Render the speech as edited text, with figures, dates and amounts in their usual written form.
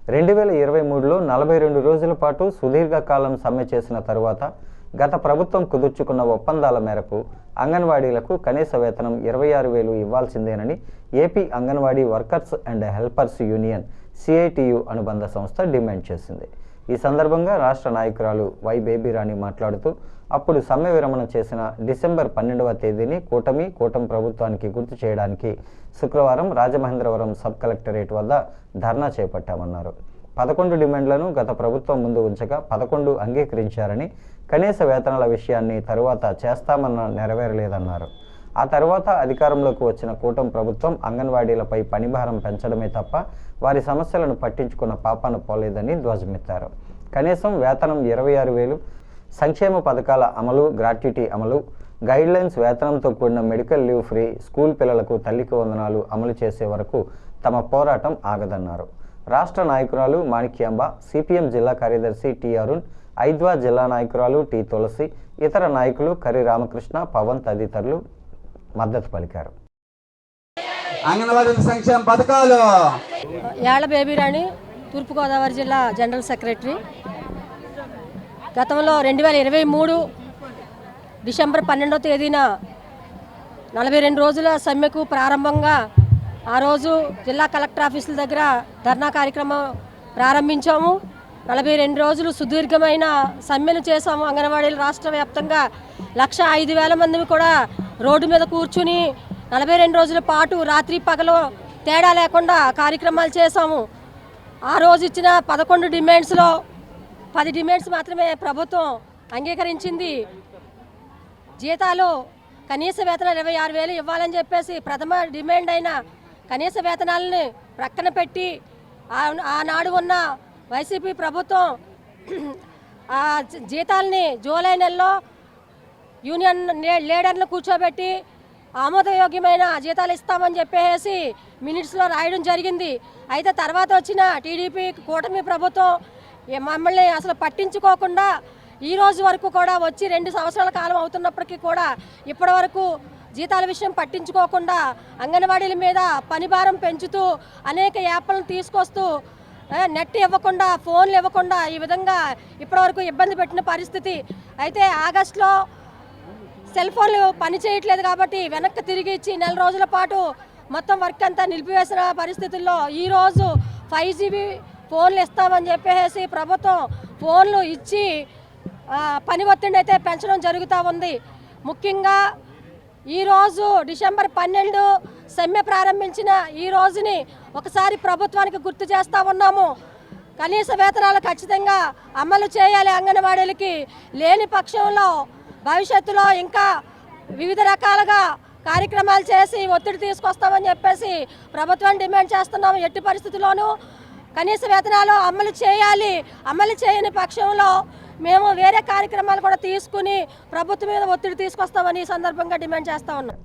2023లో 42 రోజుల పాటు సుదీర్ఘకాలం సమ్మె చేసిన తరువాత గత ప్రభుత్వం కుదుర్చుకున్న ఒప్పందాల మేరకు అంగన్వాడీలకు కనీస వేతనం 26,000 ఇవ్వాల్సిందేనని AP Anganwadi workers and helpers union CITU అనుబంధ సంస్థ డిమాండ్ చేసింది. ఈ సందర్భంగా రాష్ట్ర నాయకురాలు వై బేబీరాణి మాట్లాడుతూ అప్పుడు సమ్మె విరమణ చేసిన డిసెంబర్ 12వ తేదీని కూటమి ప్రభుత్వానికి గుర్తు చేయడానికి శుక్రవారం రాజమహేంద్రవరం సబ్ కలెక్టరేట్ వద్ద ధర్నా చేపట్టామన్నారు. 11 డిమాండ్లను గత ప్రభుత్వం ముందు ఉంచగా 11 అంగీకరించారని, కనీస వేతనాల విషయాన్ని తరువాత చేస్తామన్న నెరవేరలేదన్నారు. ఆ తర్వాత అధికారంలోకి వచ్చిన కూటమి ప్రభుత్వం అంగన్వాడీలపై పనిభారం పెంచడమే తప్ప వారి సమస్యలను పట్టించుకున్న పాపాన పోలేదని ధ్వజమెత్తారు. కనీసం వేతనం 26,000, సంక్షేమ పథకాల అమలు, గ్రాట్యుటీ అమలు, గైడ్లైన్స్, వేతనంతో కూడిన మెడికల్ లీవ్ ఫ్రీ, స్కూల్ పిల్లలకు తల్లికి వందనాలు అమలు చేసే వరకు తమ పోరాటం ఆగదన్నారు. రాష్ట్ర నాయకురాలు మాణిక్యాంబ, సిపిఎం జిల్లా కార్యదర్శి టి అరుణ్, ఐద్వా జిల్లా నాయకురాలు టి తులసి, ఇతర నాయకులు కరి రామకృష్ణ, పవన్ తదితరులు మద్దతు పలికారు. అంగన్వాడీ సంక్షేమ పథకాలు. యాళ్ల బేబీరాణి, తూర్పుగోదావరి జిల్లా జనరల్ సెక్రటరీ. గతంలో 2023 డిసెంబర్ 12వ తేదీన 42 రోజుల సమ్మెకు ప్రారంభంగా ఆ రోజు జిల్లా కలెక్టర్ ఆఫీసుల దగ్గర ధర్నా కార్యక్రమం ప్రారంభించాము. 42 రోజులు సుదీర్ఘమైన సమ్మెను చేశాము. అంగన్వాడీలు రాష్ట్ర వ్యాప్తంగా 105,000 మంది కూడా రోడ్డు మీద కూర్చుని 42 రోజుల పాటు రాత్రి పగలు తేడా లేకుండా కార్యక్రమాలు చేశాము. ఆ రోజు ఇచ్చిన 11 డిమాండ్స్లో 10 డిమాండ్స్ మాత్రమే ప్రభుత్వం అంగీకరించింది. జీతాలు కనీస వేతనాలు 26,000 ఇవ్వాలని చెప్పేసి ప్రథమ డిమాండ్ అయిన కనీస వేతనాలని ప్రక్కన పెట్టి ఆనాడు ఉన్న వైసీపీ ప్రభుత్వం ఆ జీతాలని జూలై నెలలో యూనియన్ లీడర్లను కూర్చోబెట్టి ఆమోదయోగ్యమైన జీతాలు ఇస్తామని చెప్పేసి మినిట్స్లో రాయడం జరిగింది. అయితే తర్వాత వచ్చిన టీడీపీ కూటమి ప్రభుత్వం మమ్మల్ని అసలు పట్టించుకోకుండా ఈ రోజు వరకు కూడా వచ్చి 2 సంవత్సరాల కాలం అవుతున్నప్పటికీ కూడా ఇప్పటి వరకు జీతాల విషయం పట్టించుకోకుండా అంగన్వాడీల మీద పనిభారం పెంచుతూ అనేక యాప్లను తీసుకొస్తూ నెట్ ఇవ్వకుండా, ఫోన్లు ఇవ్వకుండా ఈ విధంగా ఇప్పటివరకు ఇబ్బంది పెట్టిన పరిస్థితి. అయితే ఆగస్టులో సెల్ ఫోన్లు పనిచేయట్లేదు కాబట్టి వెనక్కి తిరిగి ఇచ్చి 4 రోజుల పాటు మొత్తం వర్క్ అంతా నిలిపివేసిన పరిస్థితుల్లో ఈరోజు 5GB ఫోన్లు ఇస్తామని చెప్పేసి ప్రభుత్వం ఫోన్లు ఇచ్చి పని ఒత్తిడి అయితే పెంచడం జరుగుతూ ఉంది. ముఖ్యంగా ఈరోజు డిసెంబర్ 12 సమ్మె ప్రారంభించిన ఈ రోజుని ఒకసారి ప్రభుత్వానికి గుర్తు చేస్తూ ఉన్నాము. కనీస వేతనాలు ఖచ్చితంగా అమలు చేయాలి. అంగన్వాడీలకి లేని పక్షంలో భవిష్యత్తులో ఇంకా వివిధ రకాలుగా కార్యక్రమాలు చేసి ఒత్తిడి తీసుకొస్తామని చెప్పేసి ప్రభుత్వాన్ని డిమాండ్ చేస్తున్నాము. ఎట్టి పరిస్థితుల్లోనూ కనీస వేతనాలు అమలు చేయాలి. అమలు చేయని పక్షంలో మేము వేరే కార్యక్రమాలు కూడా తీసుకుని ప్రభుత్వం మీద ఒత్తిడి తీసుకొస్తామని ఈ సందర్భంగా డిమాండ్ చేస్తూ ఉన్నాం.